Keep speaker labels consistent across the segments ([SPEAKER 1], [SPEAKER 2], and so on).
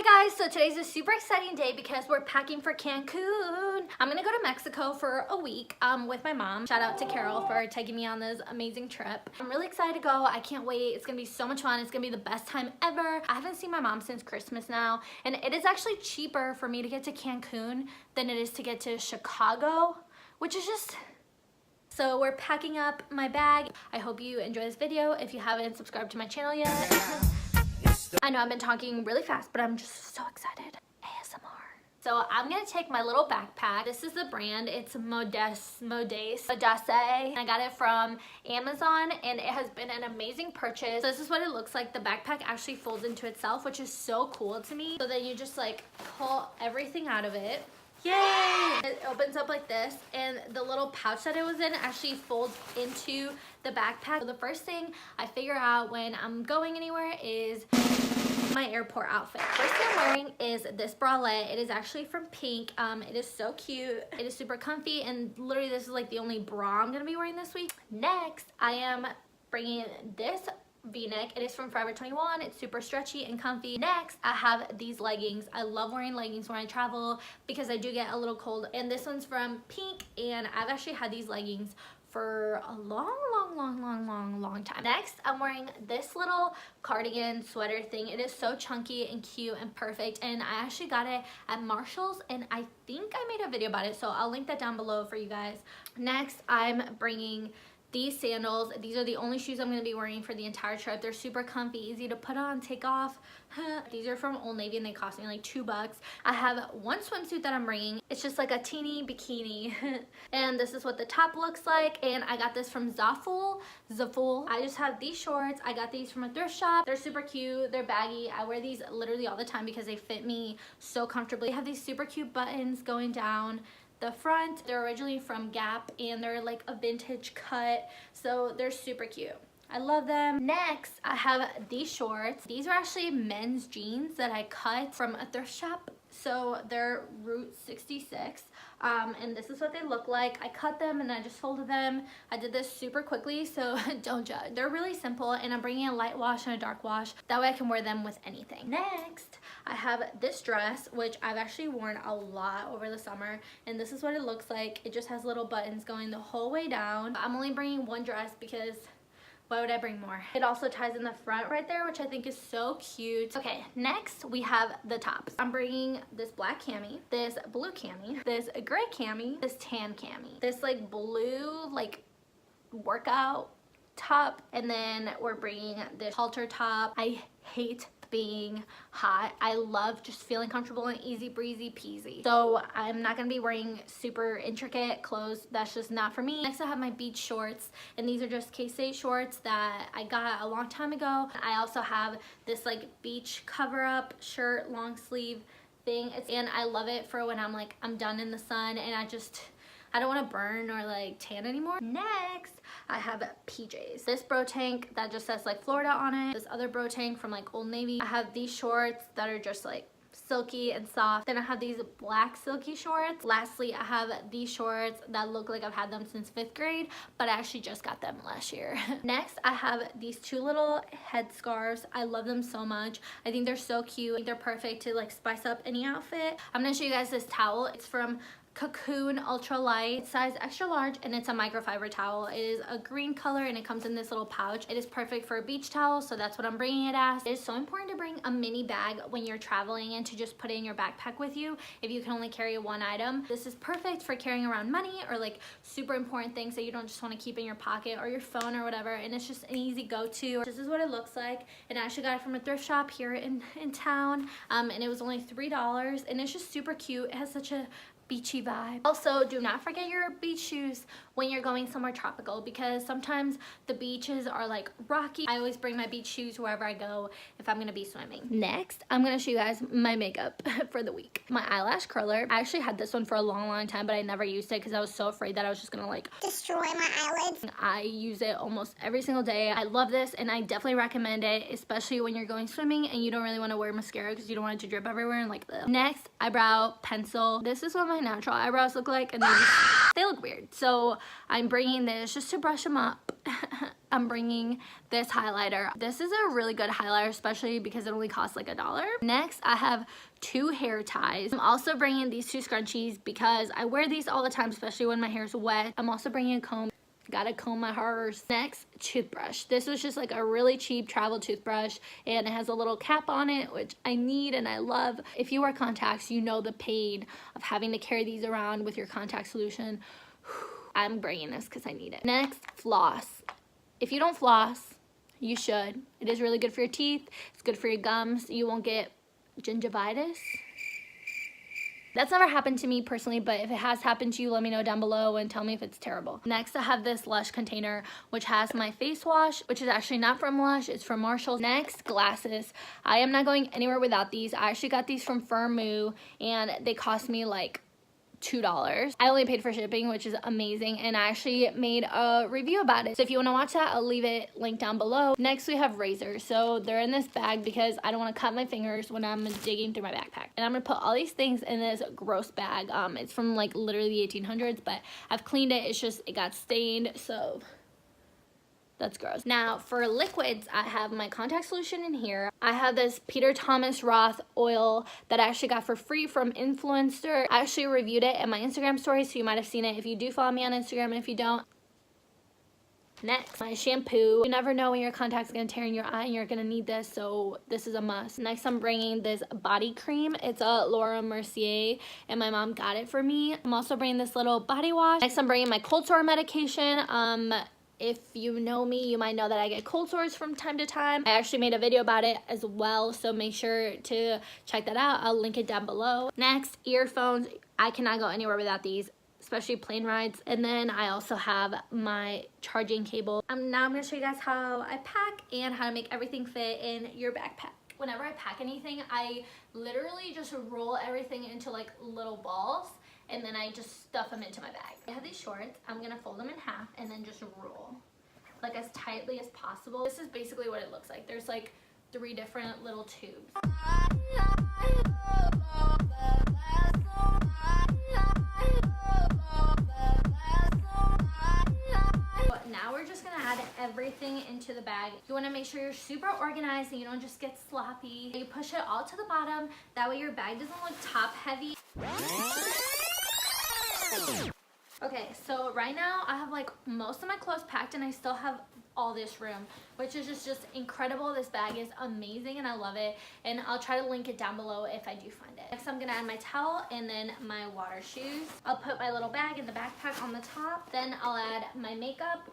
[SPEAKER 1] Guys, so today's a super exciting day because we're packing for Cancun. I'm gonna go to Mexico for a week with my mom. Shout out to Carol for taking me on this amazing trip. I'm really excited to go. I can't wait. It's gonna be so much fun. It's gonna be the best time ever. I haven't seen my mom since Christmas now, and it is actually cheaper for me to get to Cancun than it is to get to Chicago, which is just... So we're packing up my bag. I hope you enjoy this video. If you haven't subscribed to my channel yet, I know I've been talking really fast, but I'm just so excited. ASMR. So I'm gonna take my little backpack. This is the brand. It's Modeste. I got it from Amazon and it has been an amazing purchase. So this is what it looks like. The backpack actually folds into itself, which is so cool to me. So then you just like pull everything out of it. Yay! It opens up like this, and the little pouch that it was in actually folds into the backpack. So the first thing I figure out when I'm going anywhere is my airport outfit. First thing I'm wearing is this bralette. It is actually from Pink. It is so cute. It is super comfy, and literally this is like the only bra I'm gonna be wearing this week. Next, I am bringing this V-neck. It is from Forever 21. It's super stretchy and comfy. Next, I have these leggings. I love wearing leggings when I travel because I do get a little cold, and this one's from Pink, and I've actually had these leggings for a long time. Next, I'm wearing this little cardigan sweater thing. It is so chunky and cute and perfect, and I actually got it at Marshall's, and I think I made a video about it, so I'll link that down below for you guys. Next, I'm bringing these sandals. These are the only shoes I'm going to be wearing for the entire trip. They're super comfy, easy to put on, take off. These are from Old Navy and they cost me like $2. I have one swimsuit that I'm bringing. It's just like a teeny bikini. And this is what the top looks like. And I got this from Zaful. I just have these shorts. I got these from a thrift shop. They're super cute. They're baggy. I wear these literally all the time because they fit me so comfortably. They have these super cute buttons going down the front. They're originally from Gap and they're like a vintage cut, so they're super cute. I love them. Next, I have these shorts. These are actually men's jeans that I cut from a thrift shop, so they're Route 66. And this is what they look like. I cut them and I just folded them. I did this super quickly, so don't judge. They're really simple, and I'm bringing a light wash and a dark wash. That way I can wear them with anything. Next, I have this dress, which I've actually worn a lot over the summer, and this is what it looks like. It just has little buttons going the whole way down. I'm only bringing one dress because why would I bring more? It also ties in the front right there, which I think is so cute. Okay, next we have the tops. I'm bringing this black cami, this blue cami, this gray cami, this tan cami, this like blue like workout top, and then we're bringing this halter top. I hate being hot. I love just feeling comfortable and easy breezy peasy. So I'm not gonna be wearing super intricate clothes. That's just not for me. Next, I have my beach shorts, and these are just K-State shorts that I got a long time ago. I also have this like beach cover up shirt, long sleeve thing, and I love it for when I'm done in the sun and I don't want to burn or like tan anymore. Next, I have PJs. This bro tank that just says like Florida on it. This other bro tank from like Old Navy. I have these shorts that are just like silky and soft. Then I have these black silky shorts. Lastly, I have these shorts that look like I've had them since 5th grade, but I actually just got them last year. Next, I have these two little head scarves. I love them so much. I think they're so cute. I think they're perfect to like spice up any outfit. I'm gonna show you guys this towel. It's from Cocoon Ultra Light, size extra large, and it's a microfiber towel. It is a green color and it comes in this little pouch. It is perfect for a beach towel, so that's what I'm bringing it as. It is so important to bring a mini bag when you're traveling and to just put it in your backpack with you if you can only carry one item. This is perfect for carrying around money or like super important things that you don't just want to keep in your pocket or your phone or whatever, and it's just an easy go-to. This is what it looks like, and I actually got it from a thrift shop here in town, and it was only $3, and it's just super cute. It has such a beachy vibe. Also, do not forget your beach shoes when you're going somewhere tropical, because sometimes the beaches are like rocky. I always bring my beach shoes wherever I go if I'm gonna be swimming. Next, I'm gonna show you guys my makeup for the week. My eyelash curler. I actually had this one for a long time, but I never used it because I was so afraid that I was just gonna like destroy my eyelids. I use it almost every single day. I love this and I definitely recommend it, especially when you're going swimming and you don't really want to wear mascara because you don't want it to drip everywhere and like ugh. Next, eyebrow pencil. This is what my natural eyebrows look like, and they look weird, so I'm bringing this just to brush them up. I'm bringing this highlighter. This is a really good highlighter, especially because it only costs like $1. Next, I have 2 hair ties. I'm also bringing these 2 scrunchies because I wear these all the time, especially when my hair is wet. I'm also bringing a comb. Gotta comb my hairs. Next, toothbrush. This was just like a really cheap travel toothbrush, and it has a little cap on it, which I need and I love. If you wear contacts, you know the pain of having to carry these around with your contact solution. I'm bringing this because I need it. Next, floss. If you don't floss, you should. It is really good for your teeth. It's good for your gums. You won't get gingivitis. That's never happened to me personally, but if it has happened to you, let me know down below and tell me if it's terrible. Next, I have this Lush container, which has my face wash, which is actually not from Lush, it's from Marshalls. Next, glasses. I am not going anywhere without these. I actually got these from Firmoo, and they cost me like $2. I only paid for shipping, which is amazing, and I actually made a review about it. So if you want to watch that, I'll leave it linked down below. Next, we have razors. So they're in this bag because I don't want to cut my fingers when I'm digging through my backpack. And I'm going to put all these things in this gross bag. It's from like literally the 1800s, but I've cleaned it. It's just, it got stained, so that's gross. Now for liquids, I have my contact solution in here. I have this Peter Thomas Roth oil that I actually got for free from Influencer. I actually reviewed it in my Instagram story, so you might have seen it if you do follow me on Instagram, and if you don't. Next, my shampoo. You never know when your contact's gonna tear in your eye and you're gonna need this, so this is a must. Next, I'm bringing this body cream. It's a Laura Mercier, and my mom got it for me. I'm also bringing this little body wash. Next, I'm bringing my cold sore medication. If you know me, you might know that I get cold sores from time to time. I actually made a video about it as well, so make sure to check that out. I'll link it down below. Next, earphones. I cannot go anywhere without these, especially plane rides. And then I also have my charging cable. Now I'm gonna show you guys how I pack and how to make everything fit in your backpack. Whenever I pack anything, I literally just roll everything into like little balls, and then I just stuff them into my bag. I have these shorts. I'm gonna fold them in half and then just roll like as tightly as possible. This is basically what it looks like. There's like 3 different little tubes. Now we're just gonna add everything into the bag. You wanna make sure you're super organized and you don't just get sloppy. You push it all to the bottom. That way your bag doesn't look top heavy. Okay, so right now I have like most of my clothes packed, and I still have all this room, which is just incredible. This bag is amazing and I love it, and I'll try to link it down below if I do find it. Next, I'm gonna add my towel and then my water shoes. I'll put my little bag in the backpack on the top. Then I'll add my makeup.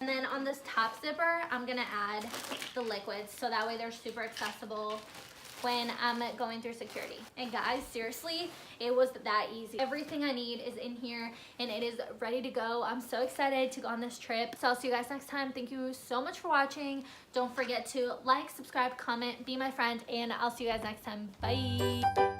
[SPEAKER 1] And then on this top zipper, I'm gonna add the liquids, so that way they're super accessible when I'm going through security. And guys, seriously, it was that easy. Everything I need is in here and it is ready to go. I'm so excited to go on this trip. So I'll see you guys next time. Thank you so much for watching. Don't forget to like, subscribe, comment, be my friend, and I'll see you guys next time. Bye.